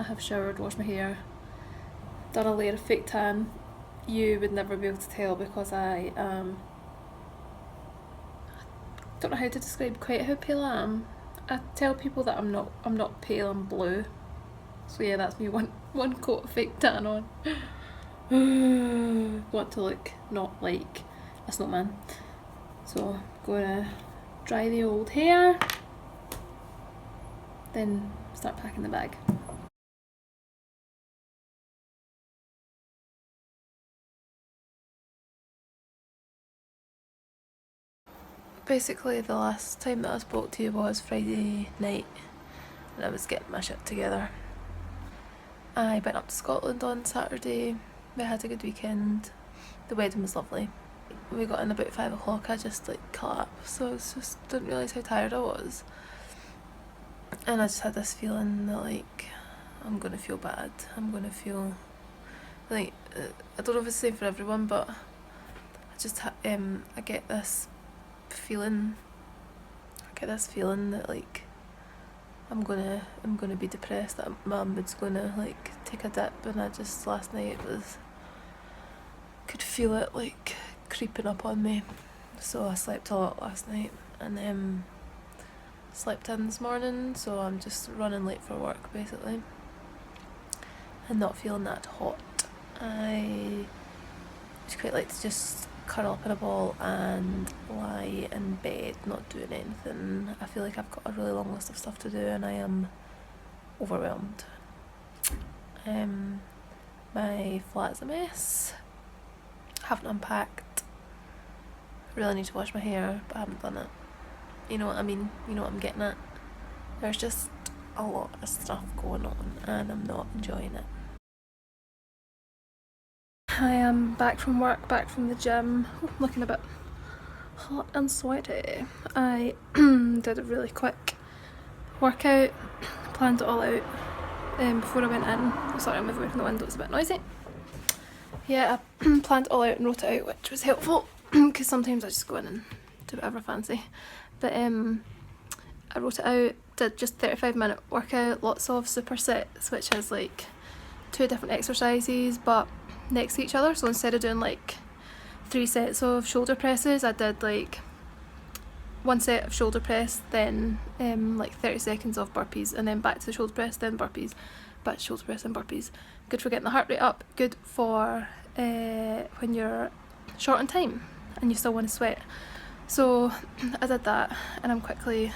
have showered, washed my hair, done a layer of fake tan. You would never be able to tell because I don't know how to describe quite how pale I am. I tell people that I'm not pale, I'm blue. So yeah, that's me one coat of fake tan on. Want to look not like a snowman. So gonna dry the old hair, then start packing the bag. Basically the last time that I spoke to you was Friday night and I was getting my shit together. I went up to Scotland on Saturday, we had a good weekend, the wedding was lovely. We got in about 5 o'clock, I just like collapsed, so I just didn't realise how tired I was. And I just had this feeling that like, I'm gonna feel bad, I'm gonna feel like, I don't know if it's the same for everyone, but I just I get this feeling that like I'm gonna be depressed, that my mood's gonna like take a dip, and I just last night could feel it like creeping up on me. So I slept a lot last night and slept in this morning, so I'm just running late for work basically and not feeling that hot. I just quite like to just curl up in a ball and lie in bed not doing anything. I feel like I've got a really long list of stuff to do and I am overwhelmed. My flat's a mess, haven't unpacked, really need to wash my hair but I haven't done it. You know what I mean, you know what I'm getting at. There's just a lot of stuff going on and I'm not enjoying it. I am back from work, back from the gym. I'm looking a bit hot and sweaty. I did a really quick workout, planned it all out before I went in. Sorry, I'm moving away from the window, it's a bit noisy. Yeah, I planned it all out and wrote it out, which was helpful because sometimes I just go in and do whatever I fancy. But I wrote it out, did just 35-minute workout, lots of supersets, which is like 2 different exercises but next to each other. So instead of doing like 3 sets of shoulder presses, I did like 1 set of shoulder press, then like 30 seconds of burpees, and then back to the shoulder press, then burpees, back to shoulder press and burpees. Good for getting the heart rate up, good for when you're short on time and you still want to sweat. So I did that and I'm quickly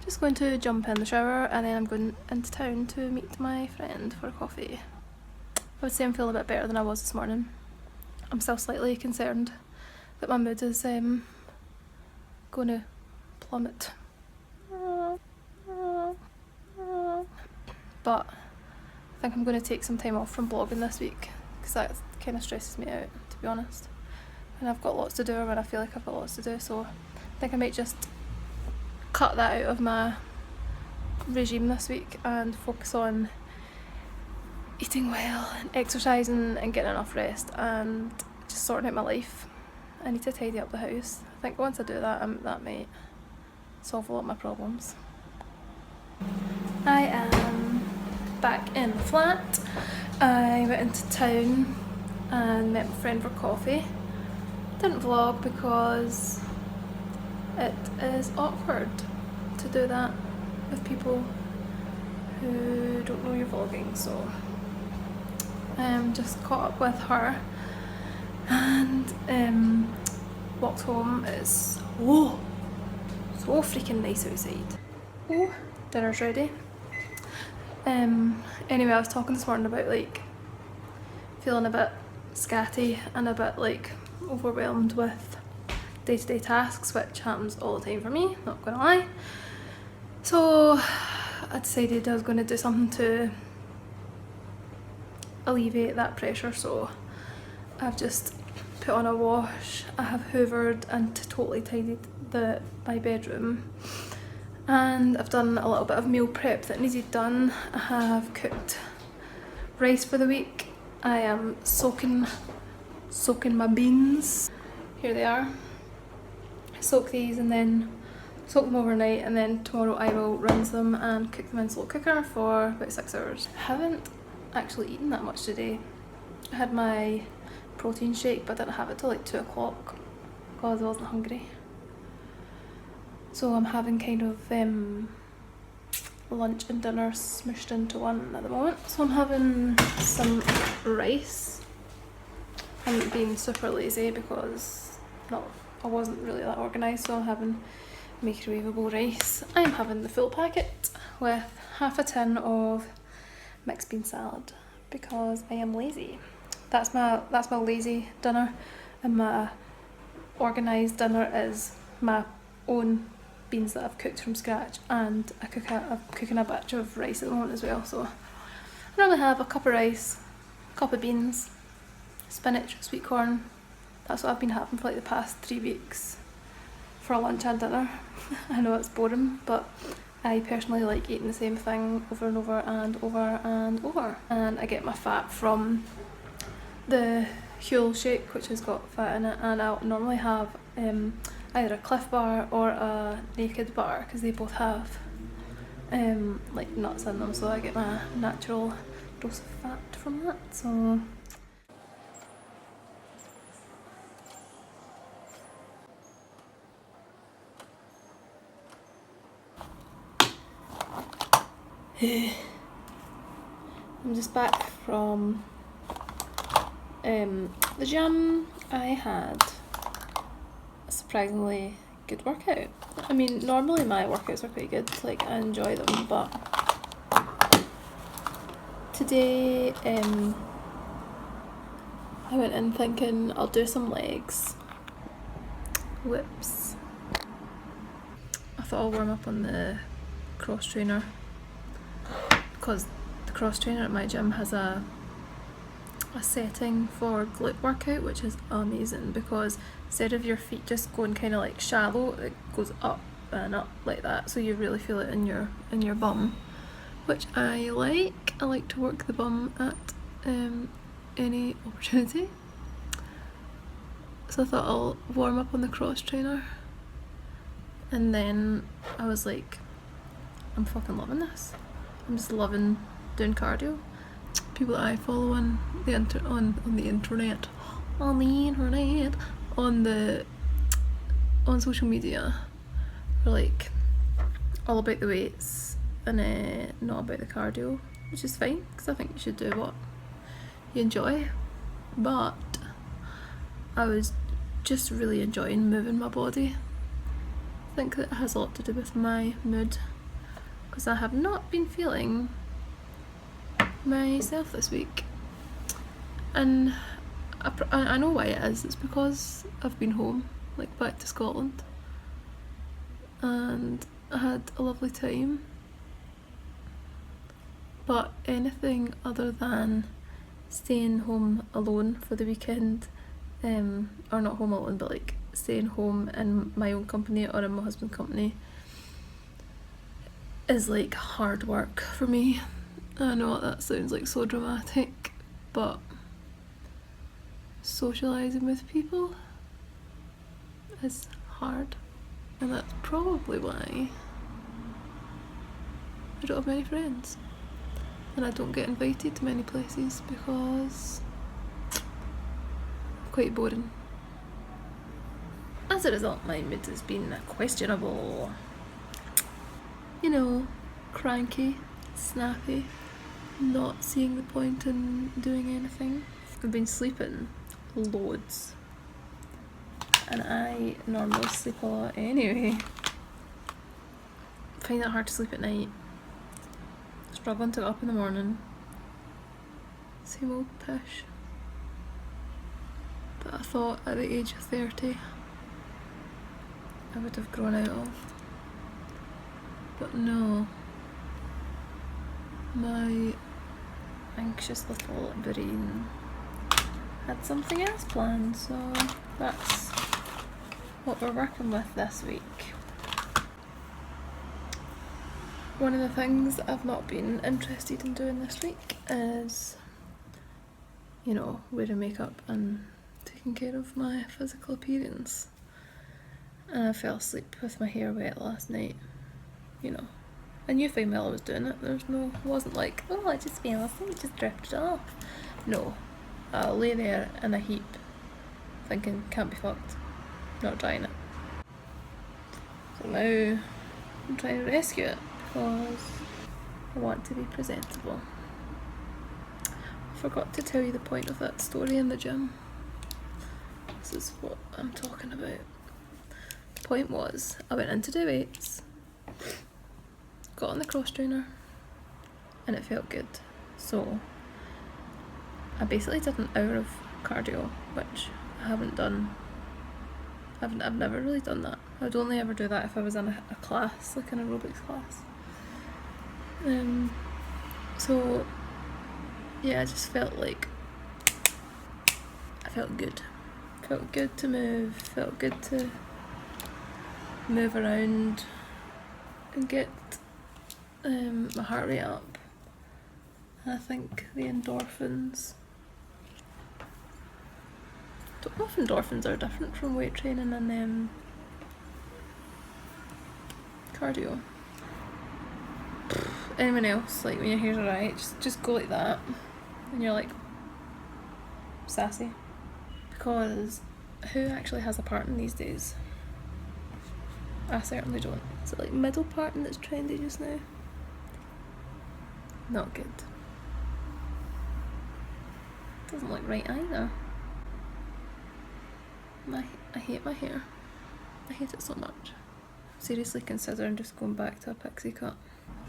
just going to jump in the shower and then I'm going into town to meet my friend for a coffee. I would say I'm feeling a bit better than I was this morning. I'm still slightly concerned that my mood is going to plummet. But I think I'm going to take some time off from blogging this week because that kind of stresses me out, to be honest. And I've got lots to do, or when I feel like I've got lots to do, so I think I might just cut that out of my regime this week and focus on eating well and exercising and getting enough rest and just sorting out my life. I need to tidy up the house. I think once I do that, that might solve a lot of my problems. I am back in the flat. I went into town and met my friend for coffee. Didn't vlog because it is awkward to do that with people who don't know you're vlogging, so just caught up with her and walked home. It's so freaking nice outside. Oh, dinner's ready. Anyway, I was talking this morning about like feeling a bit scatty and a bit like overwhelmed with day-to-day tasks, which happens all the time for me, not gonna lie. So I decided I was going to do something to alleviate that pressure, so I've just put on a wash, I have hoovered and totally tidied my bedroom, and I've done a little bit of meal prep that needed done. I have cooked rice for the week. I am soaking my beans. Here they are. I soak these and then soak them overnight, and then tomorrow I will rinse them and cook them in slow cooker for about 6 hours. I haven't actually eaten that much today. I had my protein shake but I didn't have it till like 2 o'clock because I wasn't hungry. So I'm having kind of lunch and dinner smushed into one at the moment. So I'm having some rice. I'm being super lazy because I wasn't really that organised, so I'm having microwavable rice. I'm having the full packet with half a tin of mixed bean salad because I am lazy. That's my lazy dinner, and my organised dinner is my own beans that I've cooked from scratch, and I'm cooking a batch of rice at the moment as well. So I normally have a cup of rice, a cup of beans, spinach, sweet corn. That's what I've been having for like the past 3 weeks for lunch and dinner. I know it's boring, but I personally like eating the same thing over and over and over and over. And I get my fat from the Huel shake, which has got fat in it, and I'll normally have either a Cliff Bar or a Naked Bar because they both have like nuts in them, so I get my natural dose of fat from that. So I'm just back from the gym. I had a surprisingly good workout. I mean, normally my workouts are pretty good, like I enjoy them, but today I went in thinking I'll do some legs. Whoops. I thought I'll warm up on the cross trainer because the cross trainer at my gym has a setting for glute workout, which is amazing because instead of your feet just going kind of like shallow, it goes up and up like that, so you really feel it in your bum, which I like. I like to work the bum at any opportunity. So I thought I'll warm up on the cross trainer, and then I was like, I'm fucking loving this. I'm just loving doing cardio. People that I follow on the internet, on social media are like all about the weights and not about the cardio, which is fine because I think you should do what you enjoy. But I was just really enjoying moving my body. I think that has a lot to do with my mood because I have not been feeling myself this week, and I know why it is. It's because I've been home, like back to Scotland, and I had a lovely time, but anything other than staying home alone for the weekend, or not home alone, but like staying home in my own company or in my husband's company, is like hard work for me. I know that sounds like so dramatic, but socialising with people is hard, and that's probably why I don't have many friends and I don't get invited to many places because I'm quite boring. As a result, my mood has been questionable. You know, cranky, snappy, not seeing the point in doing anything. I've been sleeping loads, and I normally sleep a lot anyway. I find it hard to sleep at night, struggling to get up in the morning. Same old pish that I thought at the age of 30 I would have grown out of, but no, my anxious little brain had something else planned, so that's what we're working with this week. One of the things that I've not been interested in doing this week is, you know, wearing makeup and taking care of my physical appearance. and I fell asleep with my hair wet last night. You know, I knew fine well I was doing it. It wasn't like, oh, I just fell asleep, it just drifted off. No, I lay there in a heap thinking, can't be fucked, not trying it. So now I'm trying to rescue it because I want to be presentable. I forgot to tell you the point of that story in the gym. This is what I'm talking about. The point was, I went in to do weights, got on the cross trainer, and it felt good. So I basically did an hour of cardio, which I haven't done. I've never really done that. I'd only ever do that if I was in a class, like an aerobics class. So yeah, I just felt like I felt good. Felt good to move, felt good to move around and get my heart rate up. I think the endorphins, don't know if endorphins are different from weight training and cardio. Anyone else, like when your hair's alright, just go like that and you're like sassy. Because who actually has a parting these days? I certainly don't. Is it like middle parting that's trendy just now? Not good. Doesn't look right either. I hate my hair. I hate it so much. Seriously considering just going back to a pixie cut.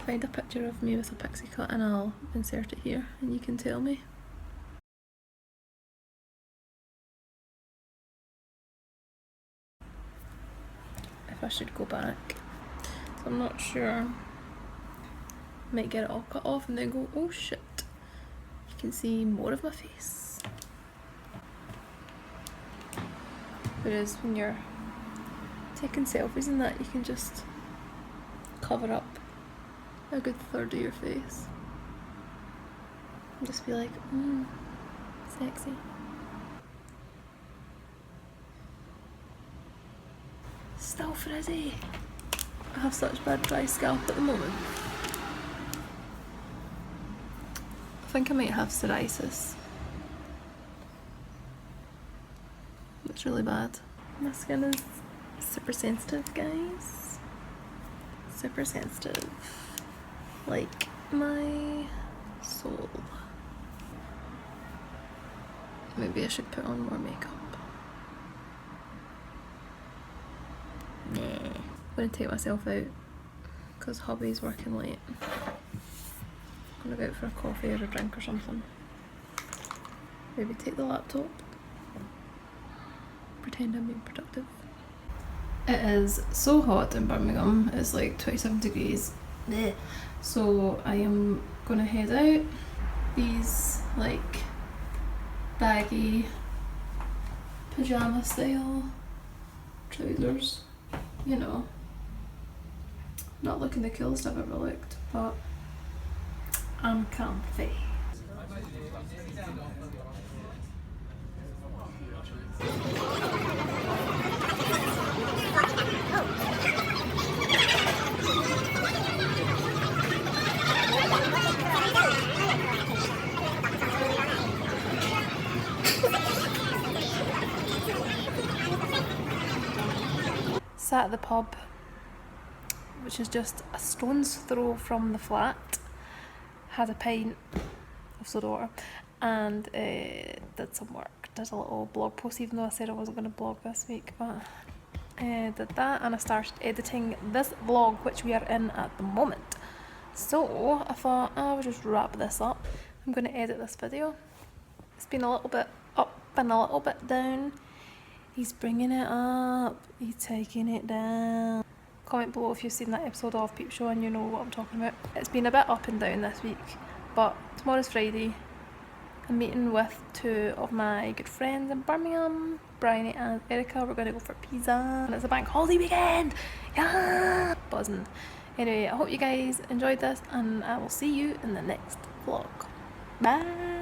Find a picture of me with a pixie cut and I'll insert it here and you can tell me. If I should go back. So I'm not sure. Might get it all cut off and then go, oh shit. You can see more of my face. Whereas when you're taking selfies and that, you can just cover up a good third of your face. And just be like, sexy. Still frizzy. I have such bad dry scalp at the moment. I think I might have psoriasis. It's really bad. My skin is super sensitive, guys. Super sensitive. Like my soul. Maybe I should put on more makeup. Nah. I'm gonna take myself out because hubby's working late. I'm gonna go out for a coffee or a drink or something. Maybe take the laptop. Pretend I'm being productive. It is so hot in Birmingham. It's like 27 degrees. Blech. So I am gonna head out. These like baggy pajama style trousers. You know, not looking the coolest I've ever looked, but I'm comfy. Sat at the pub, which is just a stone's throw from the flat, had a pint of soda water and did some work, did a little blog post, even though I said I wasn't going to blog this week, but did that and I started editing this vlog which we are in at the moment. So I thought I would just wrap this up. I'm going to edit this video. It's been a little bit up and a little bit down. He's bringing it up, he's taking it down. Comment below if you've seen that episode of Peep Show and you know what I'm talking about. It's been a bit up and down this week, but tomorrow's Friday. I'm meeting with two of my good friends in Birmingham, Bryony and Erica. We're going to go for pizza and it's a bank holiday weekend. Yeah! Buzzing. Anyway, I hope you guys enjoyed this and I will see you in the next vlog. Bye!